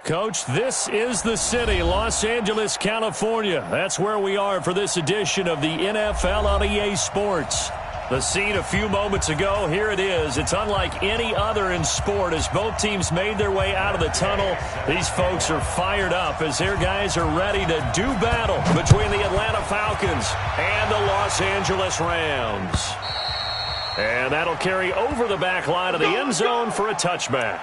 Coach, this is the city, Los Angeles, California. That's where we are for this edition of the NFL on EA Sports. The scene a few moments ago, here it is. It's unlike any other in sport as both teams made their way out of the tunnel. These folks are fired up as their guys are ready to do battle between the Atlanta Falcons and the Los Angeles Rams. And that'll carry over the back line of the end zone for a touchback.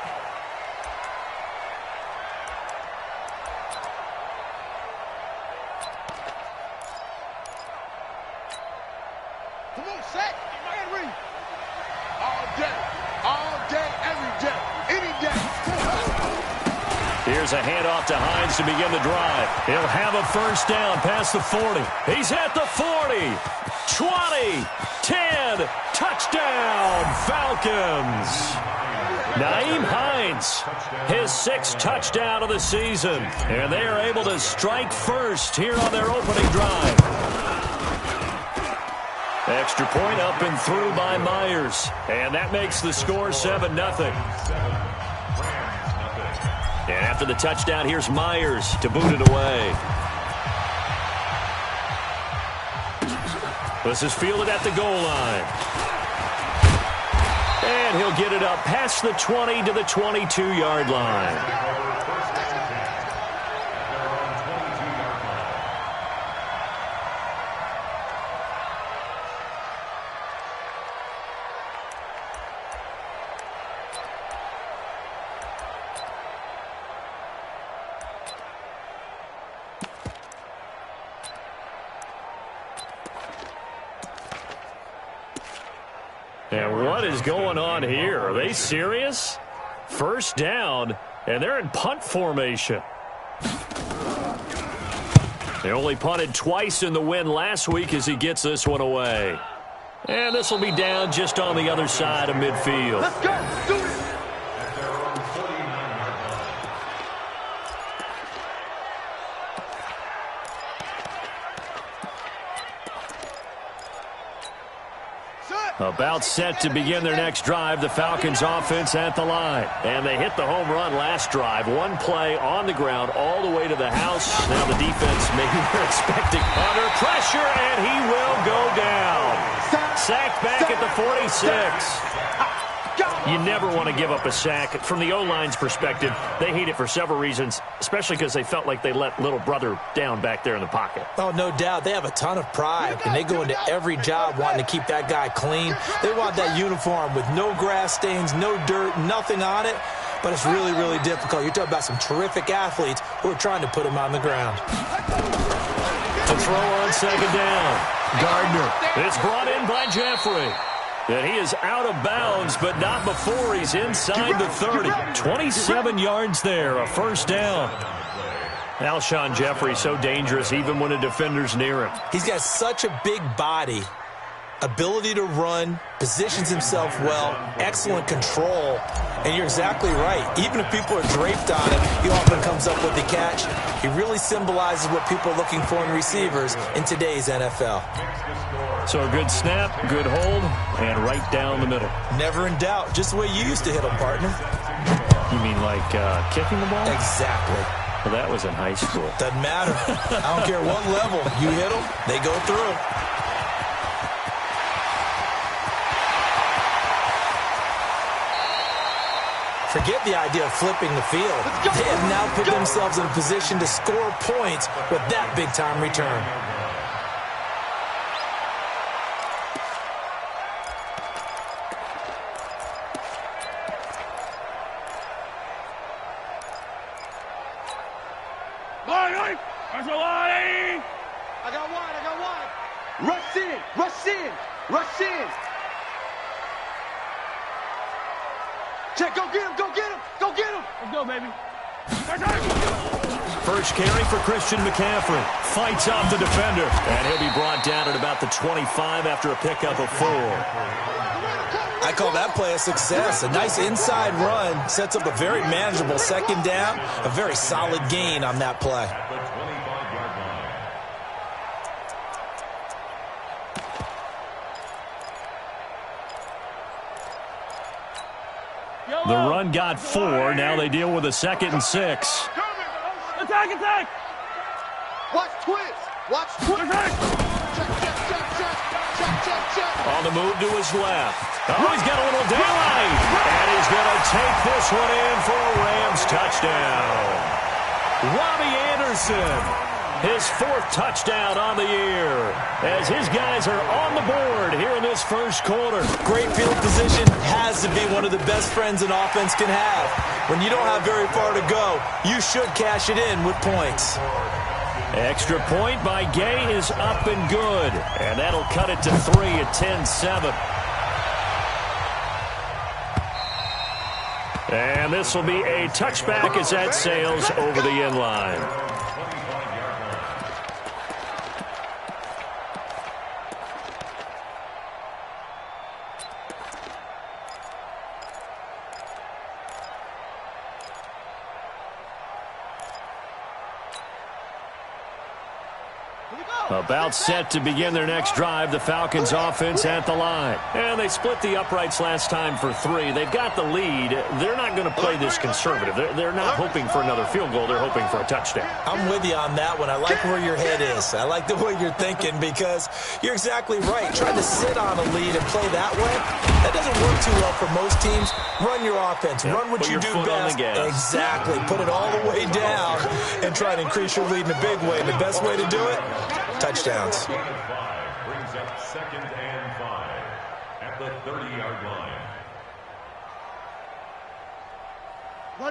Here's a handoff to Hines to begin the drive. He'll have a first down past the 40. He's at the 40, 20, 10, touchdown, Falcons. Nyheim Hines, his 6th touchdown of the season. And they are able to strike first here on their opening drive. Extra point up and through by Myers. And that makes the score 7-0. And after the touchdown, here's Myers to boot it away. This is fielded at the goal line. And he'll get it up past the 20 to the 22-yard line. And what is going on here? Are they serious? First down, and they're in punt formation. They only punted twice in the win last week as he gets this one away. And this will be down just on the other side of midfield. Let's go! Do it! About set to begin their next drive, the Falcons offense at the line. And they hit the home run last drive. One play on the ground all the way to the house. Now the defense maybe they're expecting under pressure, and he will go down. Sacked back at the 46. You never want to give up a sack. From the O-line's perspective, they hate it for several reasons, especially because they felt like they let little brother down back there in the pocket. Oh, no doubt. They have a ton of pride, and they go into every job wanting to keep that guy clean. They want that uniform with no grass stains, no dirt, nothing on it. But it's really, really difficult. You're talking about some terrific athletes who are trying to put him on the ground. To throw on second down. Gardner. It's brought in by Jeffrey. And he is out of bounds, but not before he's inside the 30. 27 yards there, a first down. Alshon Jeffrey so dangerous even when a defender's near him. He's got such a big body, ability to run, positions himself well, excellent control. And you're exactly right. Even if people are draped on him, he often comes up with the catch. He really symbolizes what people are looking for in receivers in today's NFL. So a good snap, good hold, and right down the middle. Never in doubt. Just the way you used to hit them, partner. You mean like kicking the ball? Exactly. Well, that was in high school. Doesn't matter. I don't care what level. You hit them, they go through. Forget the idea of flipping the field. They have now put themselves in a position to score points with that big-time return. I got wide. Rush in. Check, go get him. Let's go, baby. First carry for Christian McCaffrey. Fights off the defender. And he'll be brought down at about the 25 after a pickup of 4. I call that play a success. A nice inside run sets up a very manageable second down. A very solid gain on that play. The run got 4. Now they deal with a 2nd and 6. Attack, attack! Watch twist! Watch twist! Check. On the move to his left. Oh, he's got a little daylight. And he's going to take this one in for a Rams touchdown. Robbie Anderson, his 4th touchdown on the year, as his guys are on the board here in this first quarter. Great field position has to be one of the best friends an offense can have. When you don't have very far to go, you should cash it in with points. Extra point by Gay is up and good, and that'll cut it to 3 at 10-7. And this will be a touchback as that sails over the end line. About set to begin their next drive, the Falcons offense at the line. And they split the uprights last time for 3. They've got the lead. They're not going to play this conservative. They're not hoping for another field goal. They're hoping for a touchdown. I'm with you on that one. I like where your head is. I like the way you're thinking because you're exactly right. Trying to sit on a lead and play that way, that doesn't work too well for most teams. Run your offense. Run what you do best. Exactly. Put it all the way down and try to increase your lead in a big way. And the best way to do it, touchdowns. Brings up 2nd and 5 at the 30-yard line.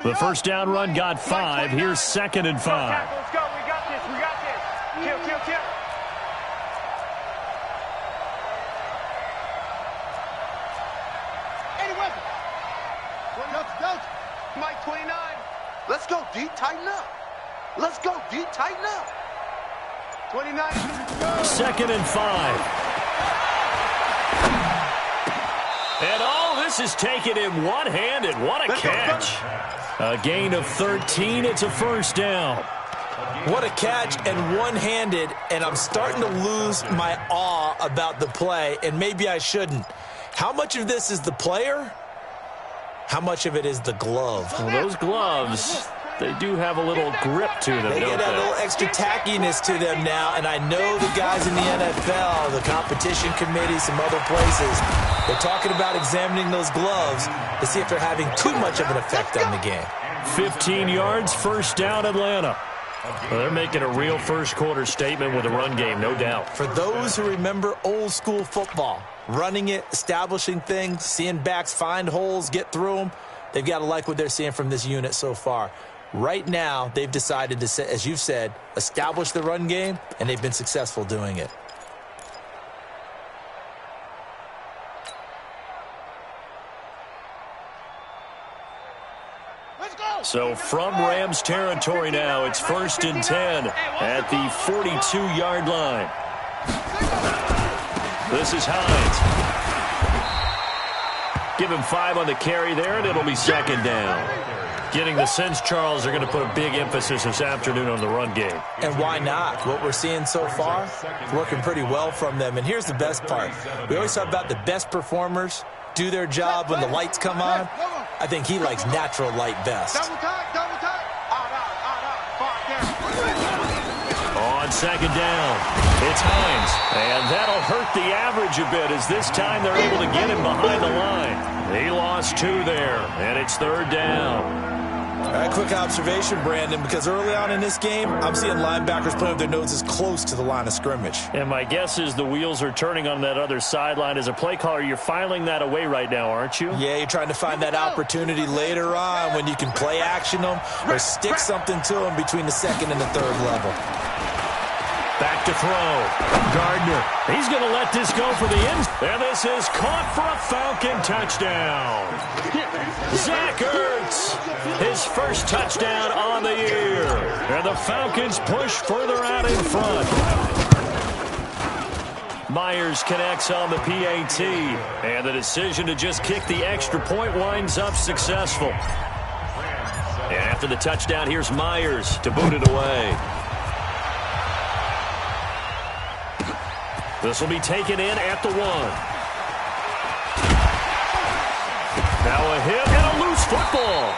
The first down run got 5. Here's 2nd and 5. Let's go. We got this. We got this. Kill. Eddie Weapon. Mike 29. Let's go, D. Tighten up. Let's go, D. Tighten up. 29. 2nd and 5. And all this is taken in one-handed. What a catch. A gain of 13. It's a first down. What a catch and one-handed, and I'm starting to lose my awe about the play, and maybe I shouldn't. How much of this is the player? How much of it is the glove? Well, those gloves, they do have a little grip to them, They don't get a little extra tackiness to them now, and I know the guys in the NFL, the competition committee, some other places, they're talking about examining those gloves to see if they're having too much of an effect on the game. 15 yards, first down, Atlanta. Well, they're making a real first-quarter statement with a run game, no doubt. For those who remember old-school football, running it, establishing things, seeing backs find holes, get through them, they've got to like what they're seeing from this unit so far. Right now, they've decided to, as you've said, establish the run game, and they've been successful doing it. So from Rams territory now, it's 1st and 10 at the 42-yard line. This is Hines. Give him 5 on the carry there, and it'll be 2nd down. Getting the sense, Charles, they're going to put a big emphasis this afternoon on the run game. And why not? What we're seeing so far, it's working pretty well from them. And here's the best part. We always talk about the best performers do their job when the lights come on. I think he likes natural light best. Double tight. On 2nd down, it's Hines. And that'll hurt the average a bit as this time they're able to get him behind the line. He lost 2 there, and it's 3rd down. All right, quick observation, Brandon, because early on in this game, I'm seeing linebackers playing with their noses close to the line of scrimmage. And my guess is the wheels are turning on that other sideline. As a play caller, you're filing that away right now, aren't you? Yeah, you're trying to find that opportunity later on when you can play action them or stick something to them between the 2nd and the 3rd level. Back to throw. Gardner. He's going to let this go for the end. And this is caught for a Falcon touchdown. Zach Ertz, his first touchdown on the year. And the Falcons push further out in front. Myers connects on the PAT. And the decision to just kick the extra point winds up successful. And after the touchdown, here's Myers to boot it away. This will be taken in at the 1. Now a hit and a loop. football.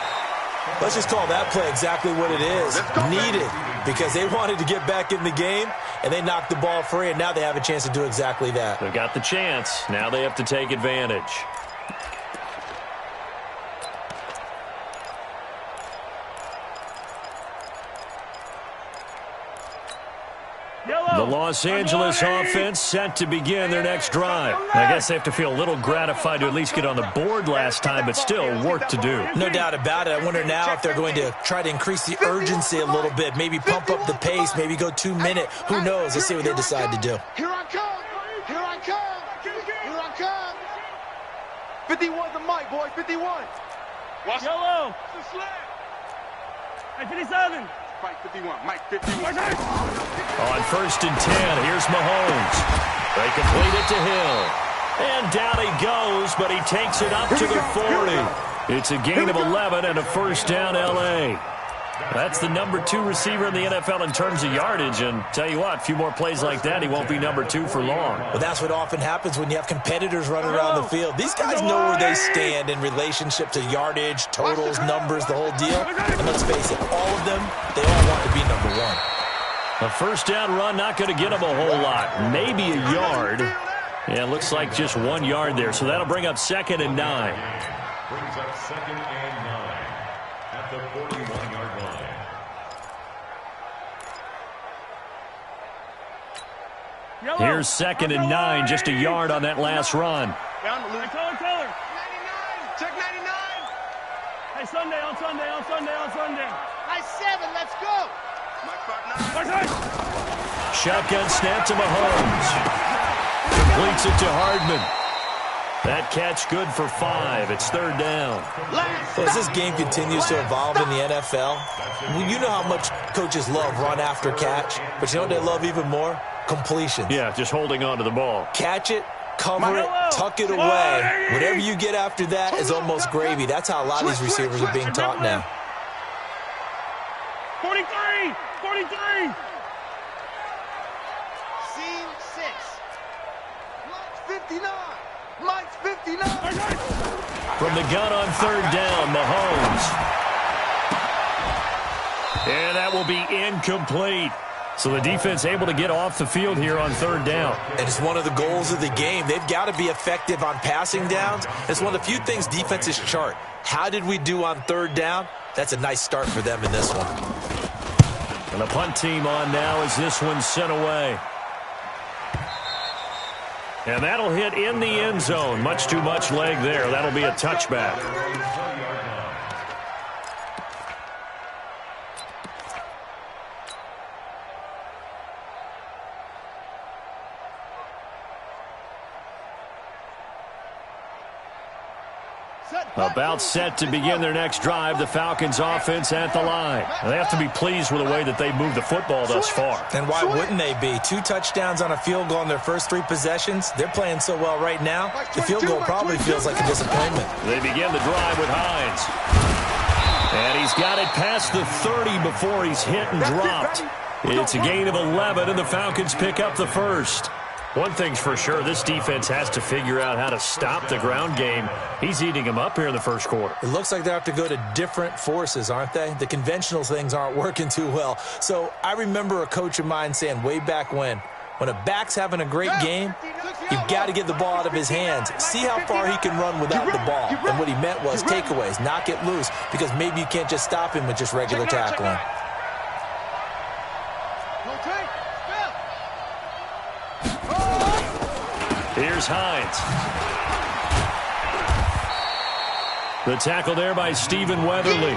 Let's just call that play exactly what it is. Needed, because they wanted to get back in the game, and they knocked the ball free, and now they have a chance to do exactly that. They've got the chance. Now they have to take advantage. The Los Angeles offense set to begin their next drive. I guess they have to feel a little gratified to at least get on the board last time, but still work to do. No doubt about it. I wonder now if they're going to try to increase the urgency a little bit, maybe pump up the pace, maybe go 2 minute. Who knows? Let's see what they decide to do. Here I come. Here I come. Here I come. 51 the mic, boy. 51. Watch yellow. Hey, 57. Mike 51. Mike 51. On 1st and 10, here's Mahomes. They complete it to Hill. And down he goes, but he takes it up to the 40. It's a gain of 11 and a first down, L.A. That's the number 2 receiver in the NFL in terms of yardage. And tell you what, a few more plays like that, he won't be number 2 for long. Well, that's what often happens when you have competitors running around the field. These guys know where they stand in relationship to yardage, totals, numbers, the whole deal. And let's face it, all of them, they all want to be number 1. A first down run, not going to get him a whole lot. Maybe a yard. Yeah, it looks like just 1 yard there. So that'll bring up 2nd and 9. Brings up 2nd and 9 at the 41-yard line. Here's 2nd and 9, just a yard on that last run. Taylor. 99. Check 99. Hey, Sunday, on Sunday. Nice 7, let's go. Shotgun snap to Mahomes. Completes it to Hardman. That catch good for 5. It's 3rd down. As this game continues to evolve in the NFL, you know how much coaches love run after catch, but you know what they love even more? Completions. Yeah, just holding on to the ball. Catch it, cover it, tuck it away. Whatever you get after that is almost gravy. That's how a lot of these receivers are being taught now. 43. Scene 6. Mike's 59. Mike's 59. From the gun on 3rd down, Mahomes. And that will be incomplete. So the defense able to get off the field here on 3rd down. And it's one of the goals of the game. They've got to be effective on passing downs. It's one of the few things defenses chart. How did we do on 3rd down? That's a nice start for them in this one. And the punt team on now as this one's sent away. And that'll hit in the end zone. Much too much leg there. That'll be a touchback. About set to begin their next drive, the Falcons offense at the line. They have to be pleased with the way that they've moved the football thus far. And why wouldn't they be? 2 touchdowns on a field goal in their first 3 possessions. They're playing so well right now, the field goal probably feels like a disappointment. They begin the drive with Hines. And he's got it past the 30 before he's hit and dropped. It's a gain of 11, and the Falcons pick up the first. One thing's for sure, this defense has to figure out how to stop the ground game. He's eating them up here in the first quarter. It looks like they have to go to different forces, aren't they? The conventional things aren't working too well. So I remember a coach of mine saying way back when a back's having a great game, you've got to get the ball out of his hands. See how far he can run without the ball. And what he meant was takeaways, knock it loose, because maybe you can't just stop him with just regular tackling. Here's Hines. The tackle there by Stephen Weatherly.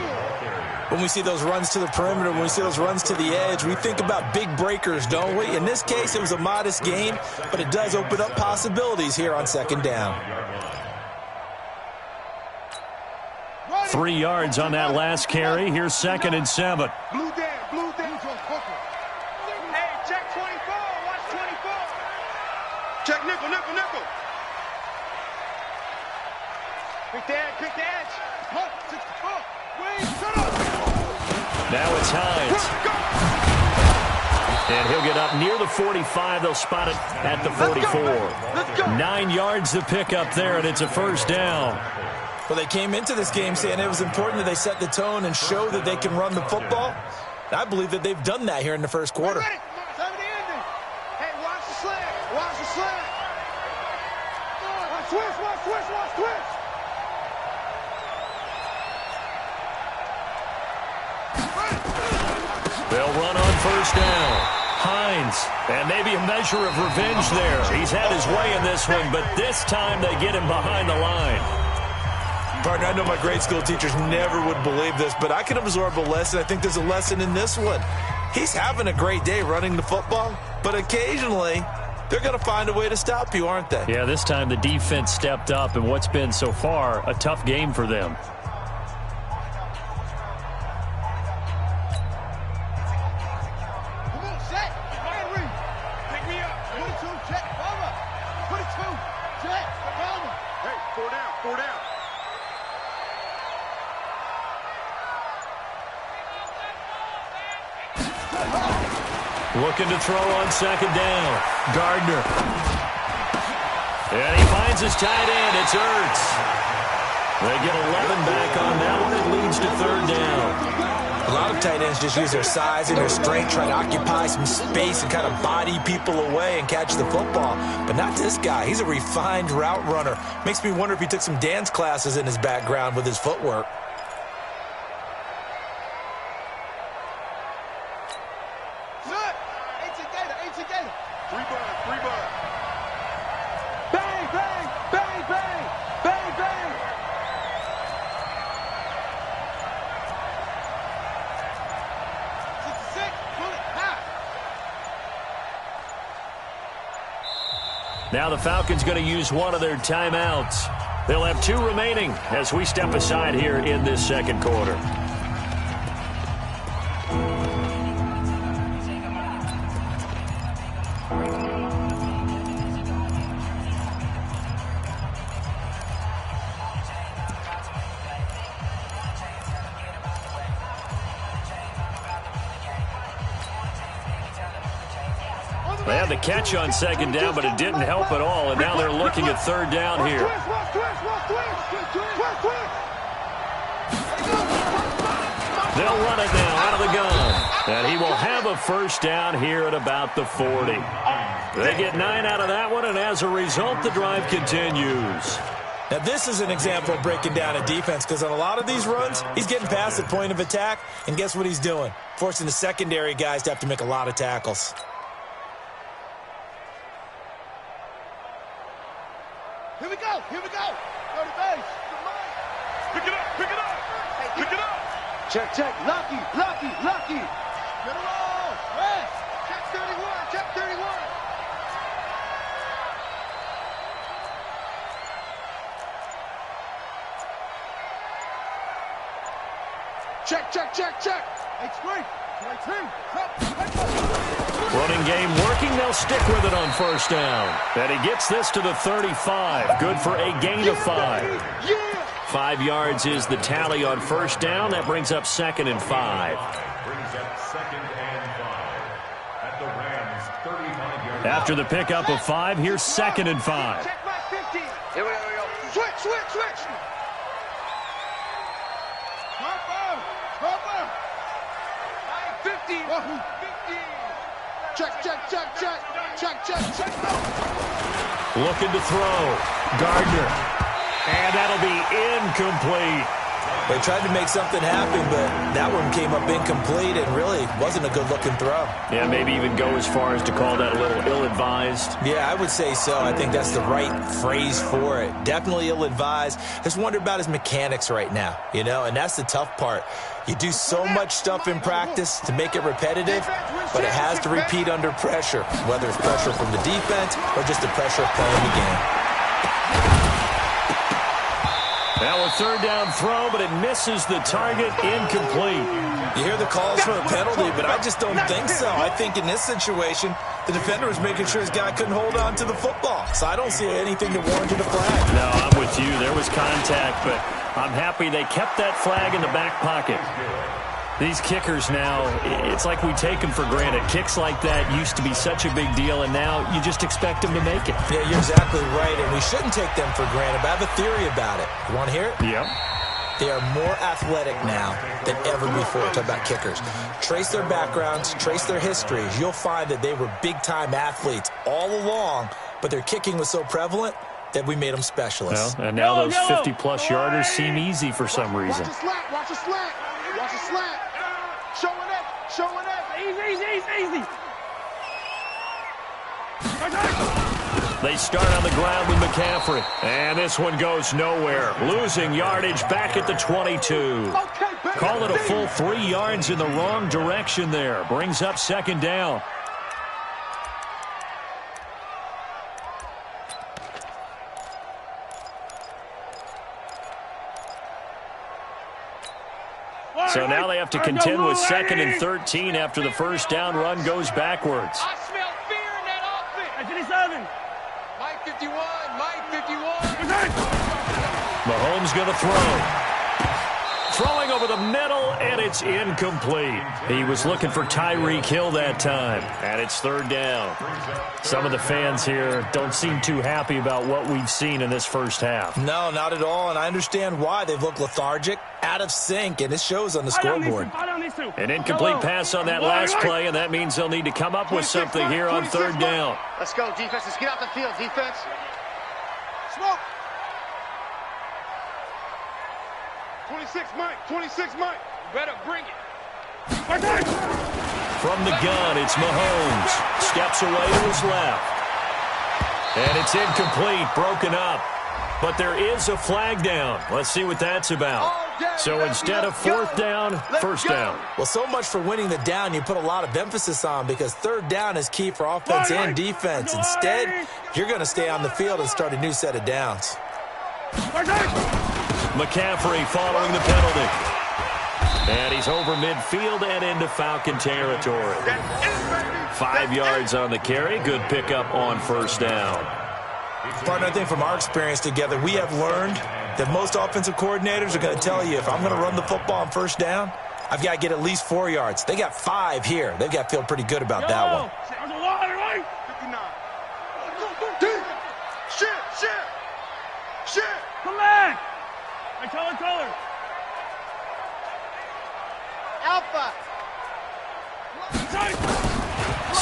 When we see those runs to the perimeter, when we see those runs to the edge, we think about big breakers, don't we? In this case, it was a modest game, but it does open up possibilities here on 2nd down. 3 yards on that last carry. Here's 2nd and 7. Blue down. Hey, check 24. Watch 24. Check nickel. Pick the edge. Now it's Hines. And he'll get up near the 45. They'll spot it at the 44. 9 yards to pick up there, and it's a first down. Well, they came into this game saying it was important that they set the tone and show that they can run the football. I believe that they've done that here in the first quarter. Hey, watch the slant. Watch the slant. Watch twist, watch twist, watch twist. They'll run on first down. Hines, and maybe a measure of revenge there. He's had his way in this one, but this time they get him behind the line. Partner, I know my grade school teachers never would believe this, but I can absorb a lesson. I think there's a lesson in this one. He's having a great day running the football, but occasionally they're going to find a way to stop you, aren't they? Yeah, this time the defense stepped up in what's been so far a tough game for them. Looking to throw on second down. Gardner. And he finds his tight end. It's Ertz. They get 11 back on that one. It leads to third down. A lot of tight ends just use their size and their strength, try to occupy some space and kind of body people away and catch the football. But not this guy. He's a refined route runner. Makes me wonder if he took some dance classes in his background with his footwork. Now the Falcons going to use one of their timeouts. They'll have 2 remaining as we step aside here in this second quarter. They had the catch on second down, but it didn't help at all, and now they're looking at third down here. They'll run it now out of the gun, and he will have a first down here at about the 40. They get 9 out of that one, and as a result, the drive continues. Now, this is an example of breaking down a defense because on a lot of these runs, he's getting past the point of attack, and guess what he's doing? Forcing the secondary guys to have to make a lot of tackles. Here we go. Here we go. Go to base. Pick it up. Pick it up. Pick it up. Check, check. Lucky, lucky, lucky. Get it all. Rest. Check 31. Check 31. Check, check, check, check. H3. Running game working. They'll stick with it on first down. And he gets this to the 35. Good for a gain of 5. 5 yards is the tally on first down. That brings up 2nd and 5. After the pickup of 5, here's 2nd and 5. Check my 50. Here we go. Switch, switch, switch. Harper. 50. 50. Check, check, check, check. Check, check, check. Looking to throw. Gardner. And that'll be incomplete. They tried to make something happen, but that one came up incomplete and really wasn't a good-looking throw. Yeah, maybe even go as far as to call that a little ill-advised. Yeah, I would say so. I think that's the right phrase for it. Definitely ill-advised. Just wonder about his mechanics right now, you know, and that's the tough part. You do so much stuff in practice to make it repetitive, but it has to repeat under pressure, whether it's pressure from the defense or just the pressure of playing the game. Now a third down throw, but it misses the target, incomplete. You hear the calls for a penalty, but I just don't think so. I think in this situation, the defender was making sure his guy couldn't hold on to the football. So I don't see anything that warranted a flag. No, I'm with you. There was contact, but I'm happy they kept that flag in the back pocket. These kickers now, it's like we take them for granted. Kicks like that used to be such a big deal, and now you just expect them to make it. Yeah, you're exactly right, and we shouldn't take them for granted, but I have a theory about it. You want to hear it? Yep. They are more athletic now than ever before. Talk about kickers. Trace their backgrounds, trace their histories. You'll find that they were big-time athletes all along, but their kicking was so prevalent that we made them specialists. Well, and now those 50-plus yarders seem easy for some reason. Watch a slant, watch a slant, watch a slant. Showing it, showing it. Easy. They start on the ground with McCaffrey. And this one goes nowhere. Losing yardage back at the 22. Call it a full 3 yards in the wrong direction there. Brings up second down. So now they have to contend with 2nd and 13 after the first down run goes backwards. I smell fear in that offense. 57. Mike 51, Mike 51. Mahomes going to throw. Throwing over the middle, and it's incomplete. He was looking for Tyreek Hill that time, and it's 3rd down. Some of the fans here don't seem too happy about what we've seen in this first half. No, not at all, and I understand why. They've looked lethargic, out of sync, and it shows on the scoreboard. An incomplete pass on that last play, and that means they'll need to come up with something here on 3rd down. Let's go, defense. Let's get out the field, defense. Smoke. 26 Mike. You better bring it. From the gun, it's Mahomes. Steps away to his left. And it's incomplete, broken up. But there is a flag down. Let's see what that's about. So instead of 4th down, 1st down. Well, so much for winning the down you put a lot of emphasis on, because 3rd down is key for offense and defense. Instead, you're going to stay on the field and start a new set of downs. McCaffrey following the penalty. And he's over midfield and into Falcon territory. 5 yards on the carry. Good pickup on 1st down. Partner, I think from our experience together, we have learned that most offensive coordinators are going to tell you, if I'm going to run the football on 1st down, I've got to get at least 4 yards. They got 5 here. They've got to feel pretty good about that one. 59. Shit. Come back. Hey, color. Alpha.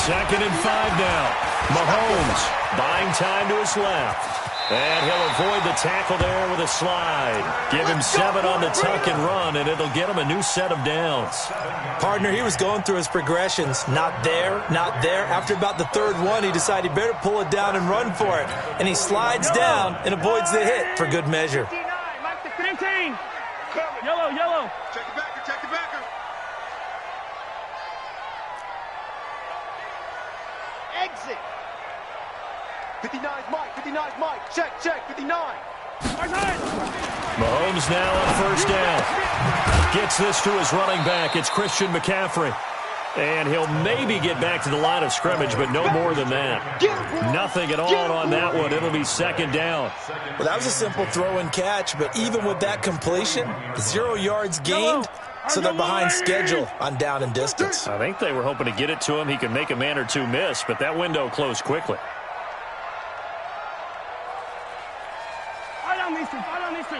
2nd and 5 now. Mahomes buying time to his left. And he'll avoid the tackle there with a slide. Give him 7 on the tuck and run, and it'll get him a new set of downs. Partner, he was going through his progressions. Not there. After about the 3rd one, he decided he better pull it down and run for it. And he slides down and avoids the hit for good measure. 15. Yellow. Check the backer. Exit. 59's Mike. Check, 59. Mahomes now on 1st down. Gets this to his running back. It's Christian McCaffrey. And he'll maybe get back to the line of scrimmage, but no more than that. Nothing at all on that one. It'll be 2nd down. Well, that was a simple throw and catch, but even with that completion, 0 yards gained, so they're behind schedule on down and distance. I think they were hoping to get it to him. He could make a man or two miss, but that window closed quickly. Fight on these two.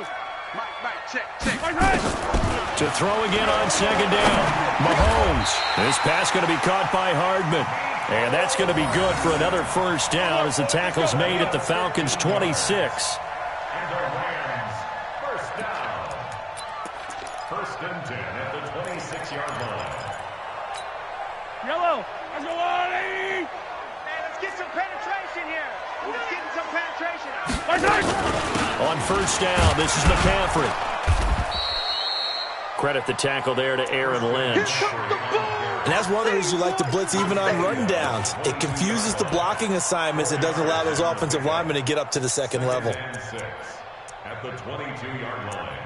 Mike, check. To throw again on 2nd down. Mahomes. This pass going to be caught by Hardman. And that's going to be good for another 1st down as the tackle's made at the Falcons' 26. And the Rams, 1st down. 1st and 10 at the 26-yard line. Yellow. Let's go, Wally. Man, let's get some penetration here. Let's get some penetration. On 1st down, this is McCaffrey. Credit the tackle there to Aaron Lynch. And that's one of the reasons you like to blitz even on run downs. It confuses the blocking assignments. It doesn't allow those offensive linemen to get up to the 2nd level. At the 22-yard line.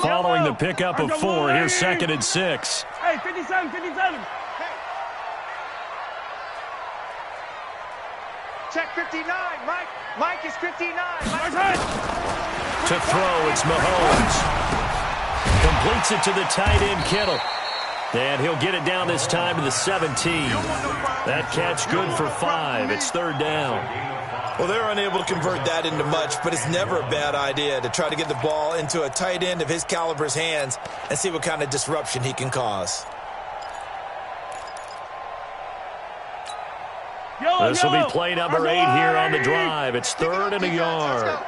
Following the pickup of 4, here's 2nd and 6. Hey, 57. Check 59. Mike is 59. To throw, it's Mahomes. Completes it to the tight end, Kittle. And he'll get it down this time to the 17. That catch good for 5. It's third down. Well, they're unable to convert that into much, but it's never a bad idea to try to get the ball into a tight end of his caliber's hands and see what kind of disruption he can cause. This will be play number 8 here on the drive. It's third and a yard.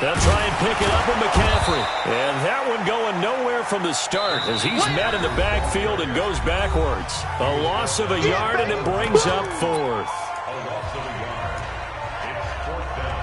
They'll try and pick it up with McCaffrey. And that one going nowhere from the start as he's met in the backfield and goes backwards. A loss of a yard, and it brings up fourth. A loss of a yard. It's fourth down.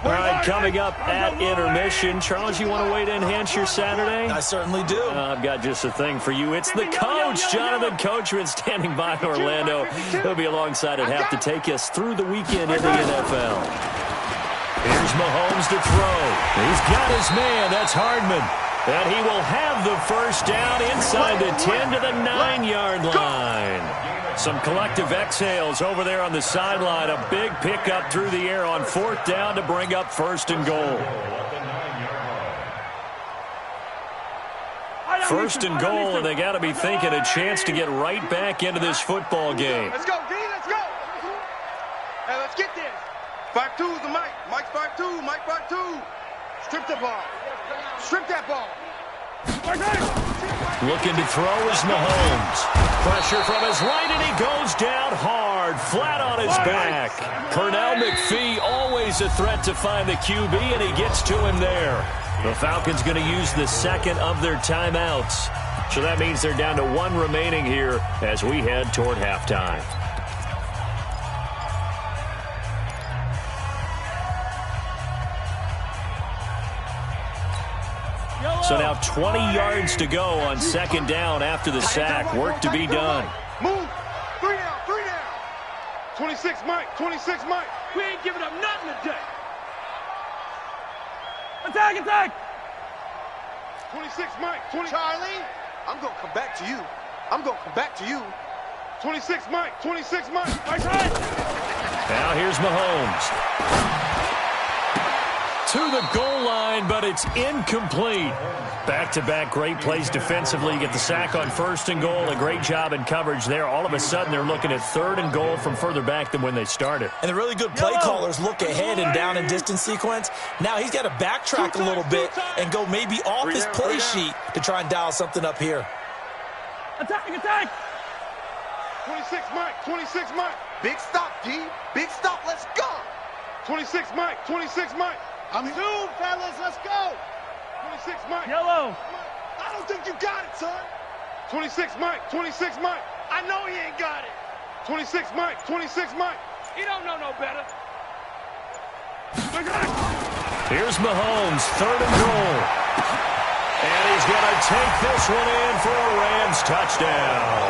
All right, coming up at intermission. Charles, you want a way to enhance your Saturday? I certainly do. I've got just a thing for you. It's the coach, Jonathan Coachman, standing by in Orlando. He'll be alongside at half to take us through the weekend in the NFL. Here's Mahomes to throw. He's got his man. That's Hardman. And he will have the first down inside the 10 to the 9-yard line. Some collective exhales over there on the sideline. A big pickup through the air on fourth down to bring up first and goal. First and goal, and they got to be thinking a chance to get right back into this football game. Let's go, D. Let's go. Hey, let's get this. 5-2 is the Mike. Mike's 5-2. Mike 5-2. Strip the ball. Strip that ball. Looking to throw is Mahomes. Pressure from his right, and he goes down hard, flat on his back. Pernell McPhee, always a threat to find the QB, and he gets to him there. The Falcons going to use the second of their timeouts. So that means they're down to 1 remaining here as we head toward halftime. So now 20 yards to go on second down after the sack. Work to be done. Move. 3 down, 3 down. 26 Mike, 26 Mike. We ain't giving up nothing today. Attack, attack. 26 Mike, 20. Charlie, I'm going to come back to you. I'm going to come back to you. 26 Mike, 26 Mike. Now here's Mahomes. To the goal line, but it's incomplete. Back-to-back great plays defensively. Get the sack on first and goal. A great job in coverage there. All of a sudden, they're looking at third and goal from further back than when they started. And the really good play callers look ahead and down and distance sequence. Now he's got to backtrack a little bit and go maybe off his play sheet to try and dial something up here. Attack, attack. 26 Mike, 26 Mike. Big stop, D. Big stop. Let's go. 26 Mike, 26 Mike. I'm here, fellas. Let's go. 26 Mike. Yellow. I don't think you got it, son. 26 Mike. 26 Mike. I know he ain't got it. 26 Mike. 26 Mike. He don't know no better. Here's Mahomes, third and goal. And he's going to take this one in for a Rams touchdown.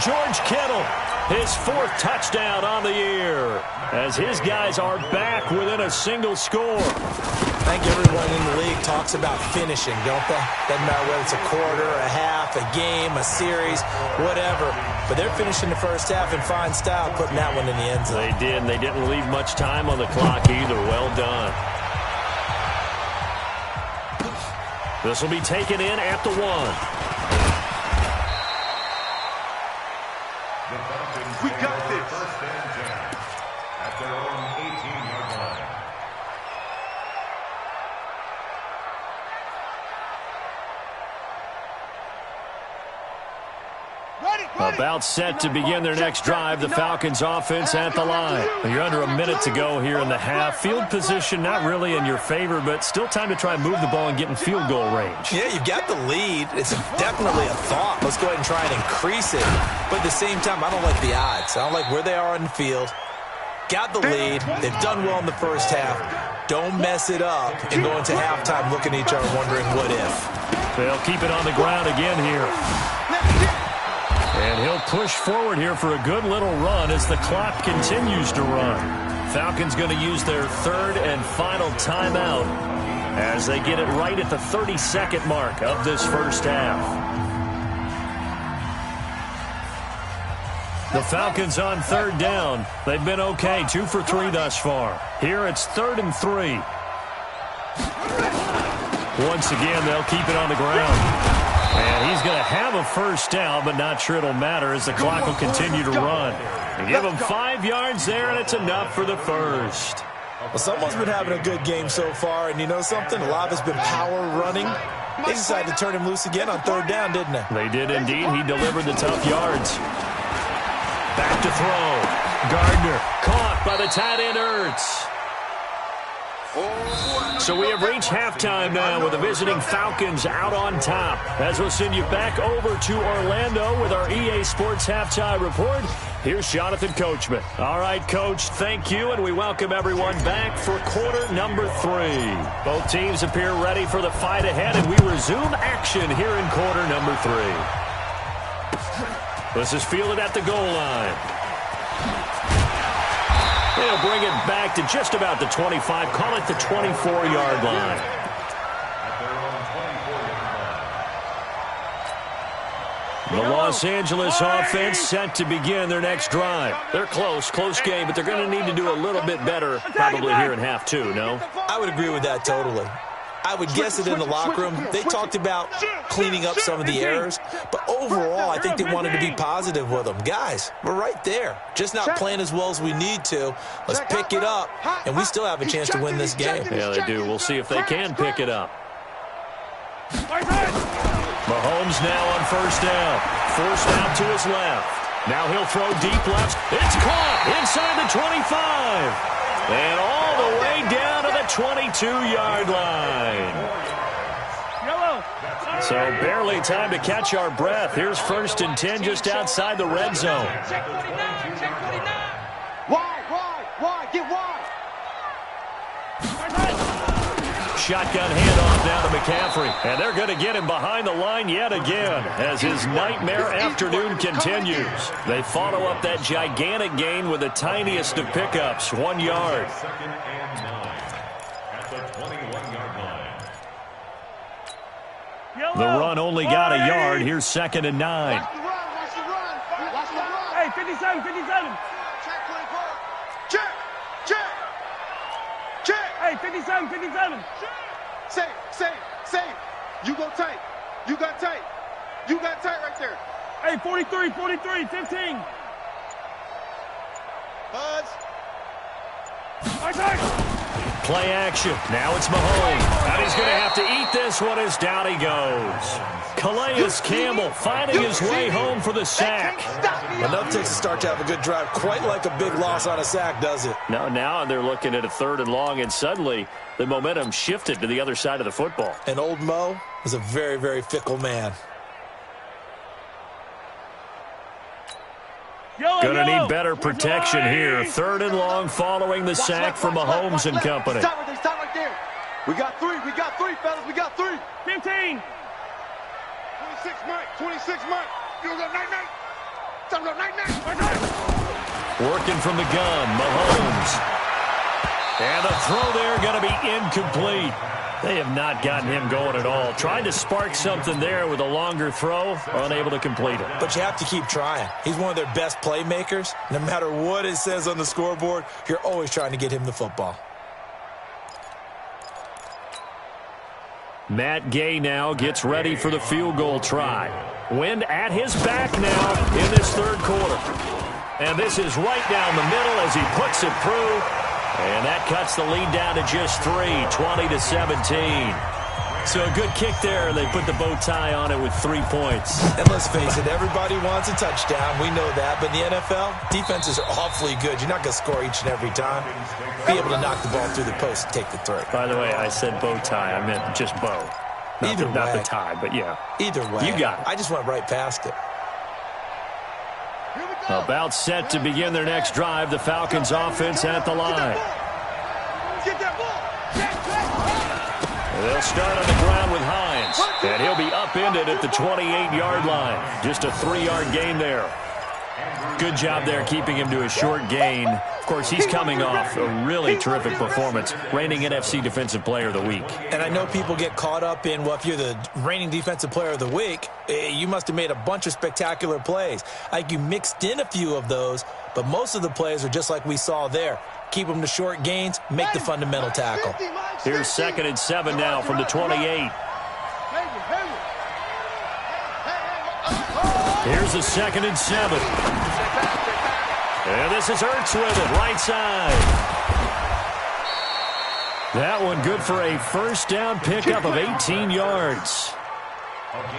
George Kittle, his 4th touchdown on the year, as his guys are back within a single score. I think everyone in the league talks about finishing, don't they? Doesn't matter whether it's a quarter, a half, a game, a series, whatever. But they're finishing the first half in fine style, putting that one in the end zone. They did, and they didn't leave much time on the clock either. Well done. This will be taken in at the 1. We got this. First and 10 at their own 18-yard line. About set to begin their next drive. The Falcons offense at the line. You're under a minute to go here in the half. Field position not really in your favor, but still time to try and move the ball and get in field goal range. Yeah, you've got the lead. It's definitely a thought. Let's go ahead and try and increase it. But at the same time, I don't like the odds. I don't like where they are on the field. Got the lead. They've done well in the first half. Don't mess it up and go into halftime looking at each other wondering what if. They'll keep it on the ground again here. And he'll push forward here for a good little run as the clock continues to run. Falcons going to use their third and final timeout as they get it right at the 32nd mark of this first half. The Falcons on third down. They've been okay, 2 for 3 thus far. Here it's 3rd and 3. Once again, they'll keep it on the ground. And he's going to have a first down, but not sure it'll matter as the clock will continue to run. And give him 5 yards there, and it's enough for the first. Well, someone's been having a good game so far, and you know something? A lot of it's been power running. They decided to turn him loose again on 3rd down, didn't they? They did indeed. He delivered the tough yards. Back to throw. Gardner caught by the tight end Ertz. So we have reached halftime now with the visiting Falcons out on top. As we'll send you back over to Orlando with our EA Sports Halftime Report, here's Jonathan Coachman. All right, Coach, thank you, and we welcome everyone back for quarter number 3. Both teams appear ready for the fight ahead, and we resume action here in quarter number 3. This is fielded at the goal line. They'll bring it back to just about the 25, call it the 24-yard line. The Los Angeles offense set to begin their next drive. They're close game, but they're going to need to do a little bit better probably here in half 2, no? I would agree with that totally. I would guess that in the locker room, they talked about cleaning up some of the errors, but overall, I think they wanted to be positive with them. Guys, we're right there, just not playing as well as we need to. Let's pick it up, and we still have a chance to win this game. Yeah, they do. We'll see if they can pick it up. Mahomes now on first down. Forced out to his left. Now he'll throw deep left. It's caught inside the 25. And all the way down to the 22-yard line. So barely time to catch our breath. Here's 1st and 10 just outside the red zone. Wide, get wide. Shotgun handoff now to McCaffrey. And they're going to get him behind the line yet again as his nightmare afternoon continues. They follow up that gigantic gain with the tiniest of pickups, 1 yard. The run only got a yard. Here's 2nd and 9. Hey, 57. Check. Hey, 57. Save. You go tight. You got tight right there. Hey, 43, 15. Buzz. Play action. Now it's Mahomes. And he's going to have to eat this one as down he goes. Calais Campbell finding his way home for the sack. Enough takes to start to have a good drive. Quite like a big loss on a sack, does it? Now they're looking at a 3rd and long, and suddenly the momentum shifted to the other side of the football. And old Mo is a very, very fickle man. Going to need better protection here. 3rd and long following the sack from Mahomes and company. Stop right there. We got 3, fellas. We got 3. 15. 26 Mike. You go night. Working from the gun, Mahomes. And the throw there going to be incomplete. They have not gotten him going at all. Tried to spark something there with a longer throw, unable to complete it. But you have to keep trying. He's one of their best playmakers. No matter what it says on the scoreboard, you're always trying to get him the football. Matt Gay now gets ready for the field goal try. Wind at his back now in this 3rd quarter. And this is right down the middle as he puts it through. And that cuts the lead down to just 3, 20-17. So a good kick there. They put the bow tie on it with 3 points. And let's face it, everybody wants a touchdown. We know that. But in the NFL, defenses are awfully good. You're not going to score each and every time. Be able to knock the ball through the post and take the throw. By the way, I said bow tie. I meant just bow. Not the tie, but yeah. Either way. You got it. I just went right past it. About set to begin their next drive. The Falcons offense at the line. Get that ball. They'll start on the ground with Hines. yards. And he'll be upended at the 28-yard line. Just a 3-yard gain there. Good job there keeping him to a short gain. Of course, he's coming off a really terrific performance, reigning NFC Defensive Player of the Week. And I know people get caught up in, well, if you're the reigning Defensive Player of the Week, you must have made a bunch of spectacular plays. Like you mixed in a few of those, but most of the plays are just like we saw there. Keep them to short gains, make the fundamental tackle. Here's 2nd and 7 now from the 28. Here's the 2nd and 7. And this is Ertz with it, right side. That one good for a first down pickup of 18 yards.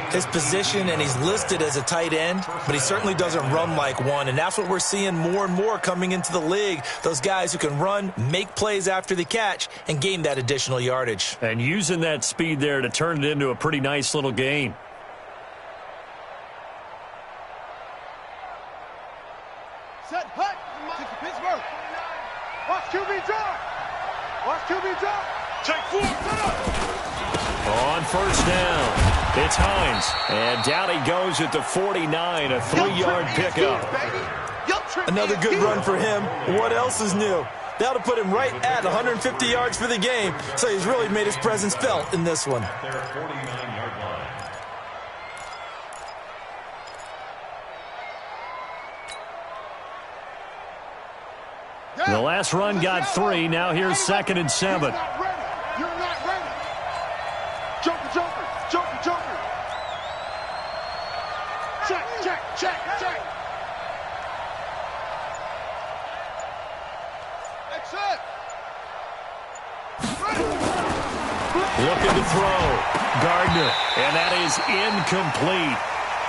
His position, and he's listed as a tight end, but he certainly doesn't run like one, and that's what we're seeing more and more coming into the league. Those guys who can run, make plays after the catch, and gain that additional yardage. And using that speed there to turn it into a pretty nice little gain. Set, hut, to Pittsburgh. Watch QB drop. Watch QB drop. Check 4, set up. On first down, it's Hines. And down he goes at the 49, a 3-yard pickup. Another good run for him. What else is new? That'll put him right at 150 yards for the game. So he's really made his presence felt in this one. Their 49-yard line. The last run got 3. Now here's 2nd and 7. You're not ready. Joker, joker, joker, joker. Check, check, check, check. Exit. Looking to throw. Gardner. And that is incomplete.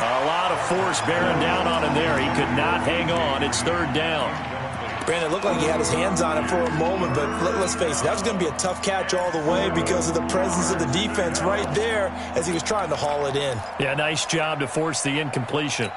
A lot of force bearing down on him there. He could not hang on. It's 3rd down. Brandon, it looked like he had his hands on it for a moment, but let's face it, that was going to be a tough catch all the way because of the presence of the defense right there as he was trying to haul it in. Yeah, nice job to force the incompletion.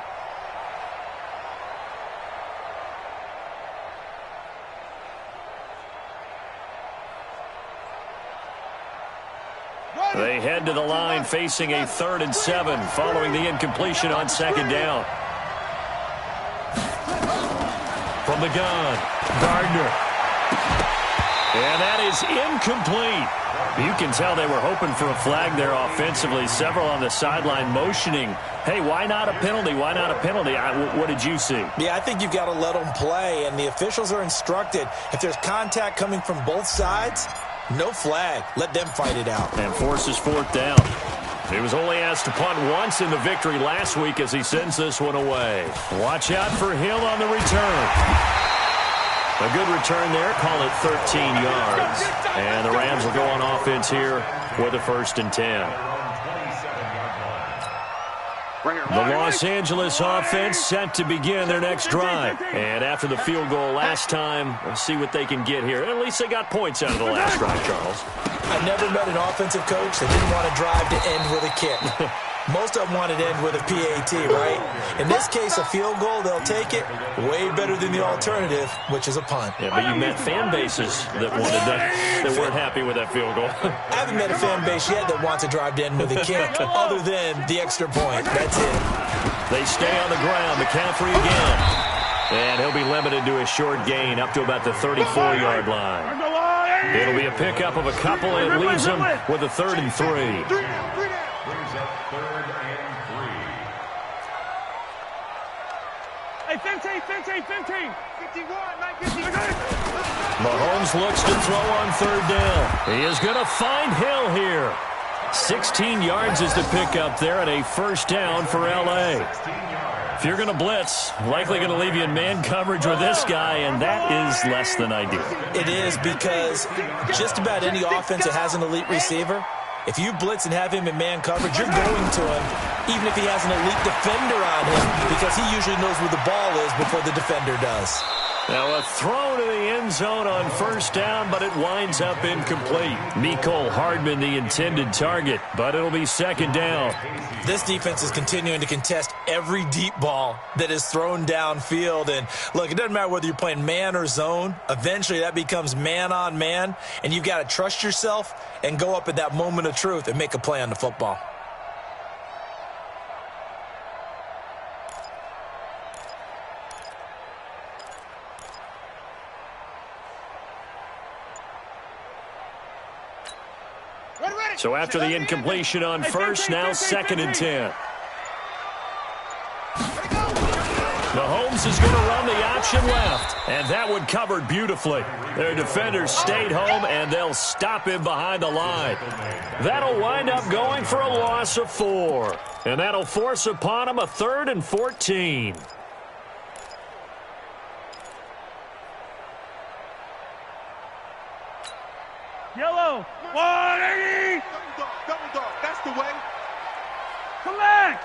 They head to the line facing a 3rd and 7 following the incompletion on 2nd down. From the gun, Gardner. And that is incomplete. You can tell they were hoping for a flag there offensively. Several on the sideline motioning, hey, why not a penalty? Why not a penalty? What did you see? Yeah, I think you've got to let them play, and the officials are instructed. If there's contact coming from both sides, no flag. Let them fight it out. And forces 4th down. He was only asked to punt once in the victory last week as he sends this one away. Watch out for Hill on the return. A good return there. Call it 13 yards. And the Rams will go on offense here with a 1st and 10. The Los Angeles offense set to begin their next drive. And after the field goal last time, we'll see what they can get here. At least they got points out of the last drive, Charles. I never met an offensive coach that didn't want to drive to end with a kick. Most of them want to end with a PAT, right? In this case, a field goal, they'll take it. Way better than the alternative, which is a punt. Yeah, but you met fan bases that wanted that weren't happy with that field goal. I haven't met a fan base yet that wants to drive to end with a kick, other than the extra point. That's it. They stay on the ground. McCaffrey again. And he'll be limited to a short gain up to about the 34-yard line. It'll be a pickup of a couple. It leaves him with a 3rd and 3. Hey, 15, 15, 15. 51, 950. Mahomes looks to throw on 3rd down. He is going to find Hill here. 16 yards is the pickup there and a 1st down for L.A. If you're going to blitz, likely going to leave you in man coverage with this guy, and that is less than ideal. It is, because just about any offense that has an elite receiver, if you blitz and have him in man coverage, you're going to him, even if he has an elite defender on him, because he usually knows where the ball is before the defender does. Now a throw to the end zone on 1st down, but it winds up incomplete. Mecole Hardman the intended target, but it'll be 2nd down. This defense is continuing to contest every deep ball that is thrown downfield. And look, it doesn't matter whether you're playing man or zone. Eventually that becomes man on man, and you've got to trust yourself and go up at that moment of truth and make a play on the football. So after the incompletion on first, now 2nd and 10. Mahomes is going to run the option left, and that one covered beautifully. Their defenders stayed home, and they'll stop him behind the line. That'll wind up going for a loss of 4, and that'll force upon him a 3rd and 14. Yellow. 180. Double dog. That's the way. Collect.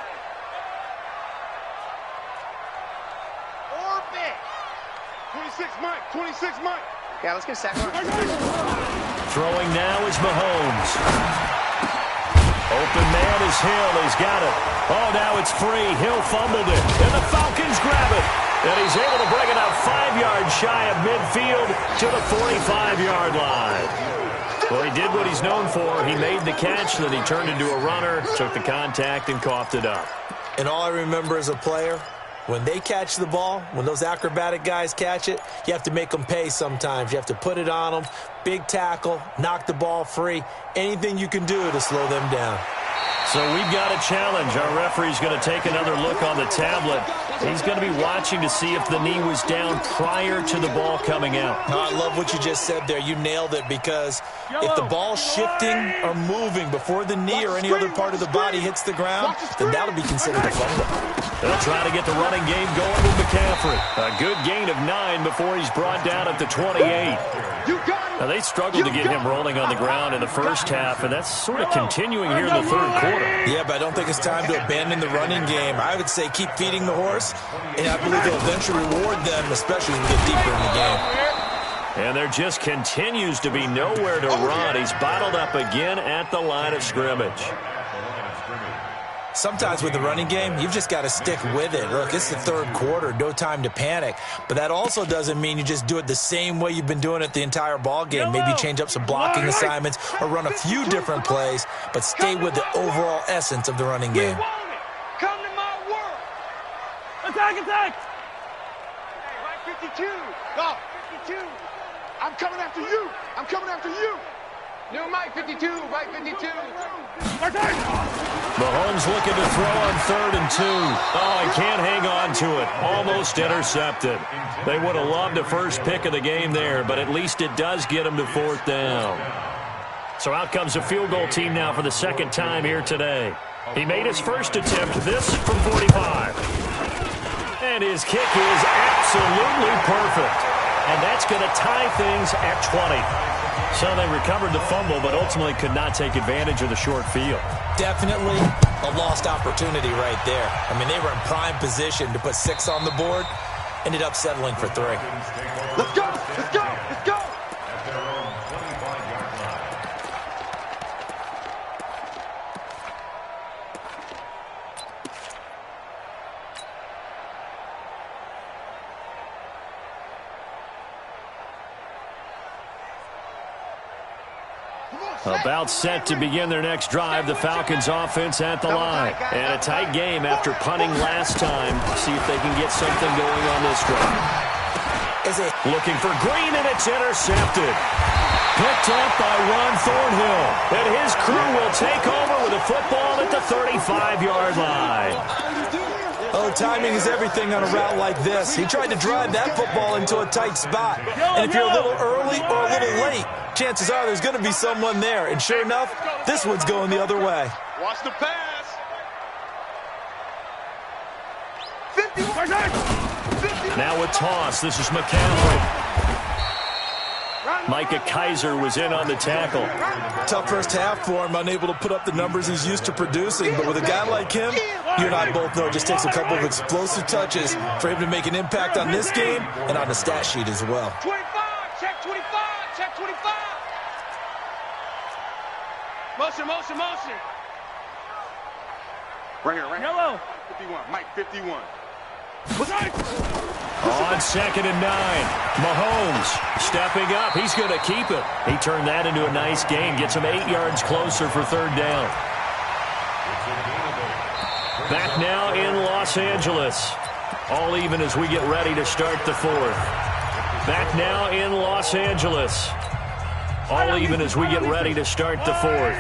Orbit. 26 Mike. 26 Mike. Yeah, let's get a sack. Throwing now is Mahomes. Open man is Hill. He's got it. Oh, now it's free. Hill fumbled it. And the Falcons grab it. And he's able to bring it out 5 yards shy of midfield to the 45-yard line. Well, he did what he's known for. He made the catch, then he turned into a runner, took the contact, and coughed it up. And all I remember as a player, when they catch the ball, when those acrobatic guys catch it, you have to make them pay sometimes. You have to put it on them, big tackle, knock the ball free, anything you can do to slow them down. So we've got a challenge. Our referee's going to take another look on the tablet. He's going to be watching to see if the knee was down prior to the ball coming out. No, I love what you just said there. You nailed it, because if the ball's shifting or moving before the knee or any other part of the body hits the ground, then that'll be considered a fumble. They'll try to get the running game going with McCaffrey. A good gain of 9 before he's brought down at the 28. Now, they struggled to get him rolling on the ground in the first half, and that's sort of continuing here in the 3rd quarter. Yeah, but I don't think it's time to abandon the running game. I would say keep feeding the horse, and I believe it'll eventually reward them, especially as we get deeper in the game. And there just continues to be nowhere to run. He's bottled up again at the line of scrimmage. Sometimes with the running game, you've just got to stick with it. Look, it's the 3rd quarter, no time to panic. But that also doesn't mean you just do it the same way you've been doing it the entire ball game. Maybe change up some blocking assignments or run a few different plays, but stay with the overall essence of the running game. Come to my world. Attack, attack. Hey, right 52. Go. 52. I'm coming after you. I'm coming after you. New Mike 52, right 52. Mahomes looking to throw on 3rd and 2. Oh, he can't hang on to it. Almost intercepted. They would have loved a first pick of the game there, but at least it does get him to 4th down. So out comes a field goal team now for the 2nd time here today. He made his first attempt, this from 45. And his kick is absolutely perfect. And that's going to tie things at 20. So they recovered the fumble, but ultimately could not take advantage of the short field. Definitely a lost opportunity right there. I mean, they were in prime position to put 6 on the board, ended up settling for 3. Let's go. Let's go. Let's go. About set to begin their next drive, the Falcons offense at the line. And a tight game after punting last time. See if they can get something going on this drive. Looking for Green, and it's intercepted. Picked up by Ron Thornhill. And his crew will take over with the football at the 35-yard line. Oh, timing is everything on a route like this. He tried to drive that football into a tight spot. And if you're a little early or a little late, chances are there's going to be someone there. And sure enough, this one's going the other way. Watch the pass. 50. Now a toss. This is McCaffrey. Micah Kaiser was in on the tackle. Tough first half for him, unable to put up the numbers he's used to producing. But with a guy like him, you and I both know it just takes a couple of explosive touches for him to make an impact on this game and on the stat sheet as well. 25, check 25, check 25. Motion, motion, motion. Right here, right here. Yellow. 51, Mike 51. On 2nd and 9, Mahomes stepping up. He's going to keep it. He turned that into a nice gain. Gets him 8 yards closer for 3rd down. Back now in Los Angeles. All even as we get ready to start the 4th. Back now in Los Angeles. All even as we get ready to start the 4th.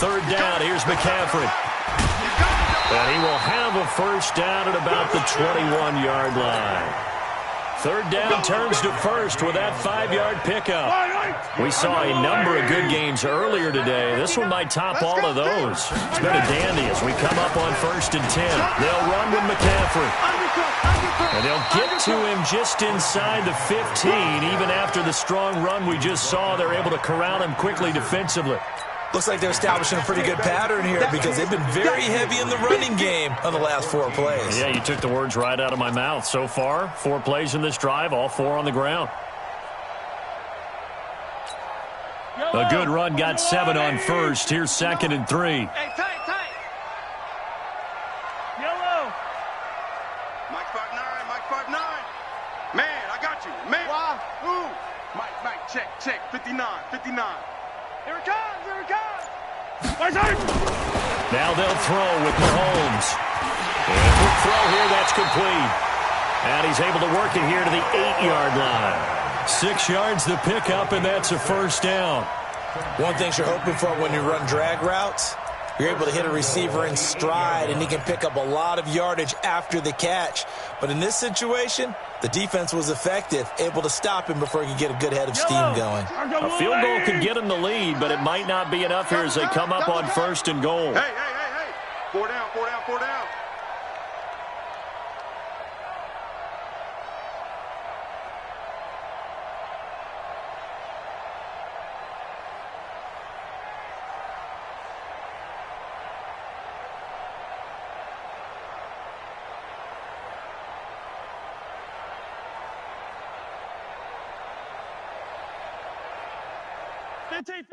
Third down, here's McCaffrey. And he will have a first down at about the 21-yard line. Third down turns to first with that 5-yard pickup. We saw a number of good games earlier today. This one might top all of those. It's been a dandy as we come up on 1st and 10. They'll run with McCaffrey. And they'll get to him just inside the 15. Even after the strong run we just saw, they're able to corral him quickly defensively. Looks like they're establishing a pretty good pattern here because they've been very heavy in the running game on the last 4 plays. Yeah, you took the words right out of my mouth. So far, 4 plays in this drive, all 4 on the ground. A good run got 7 on first. Here's 2nd and 3. Hey, tight. Yellow. Mike 5'9", Man, I got you. Man. Why? Who? Mike, check. 59. Here it comes. Now they'll throw with Mahomes. And quick throw here, that's complete. And he's able to work it here to the 8-yard line. 6 yards the pickup, and that's a first down. One thing you're hoping for when you run drag routes, you're able to hit a receiver in stride, and he can pick up a lot of yardage after the catch. But in this situation, the defense was effective, able to stop him before he could get a good head of steam going. A field goal could get him the lead, but it might not be enough here as they come up on 1st and goal. Hey. 4 down. Take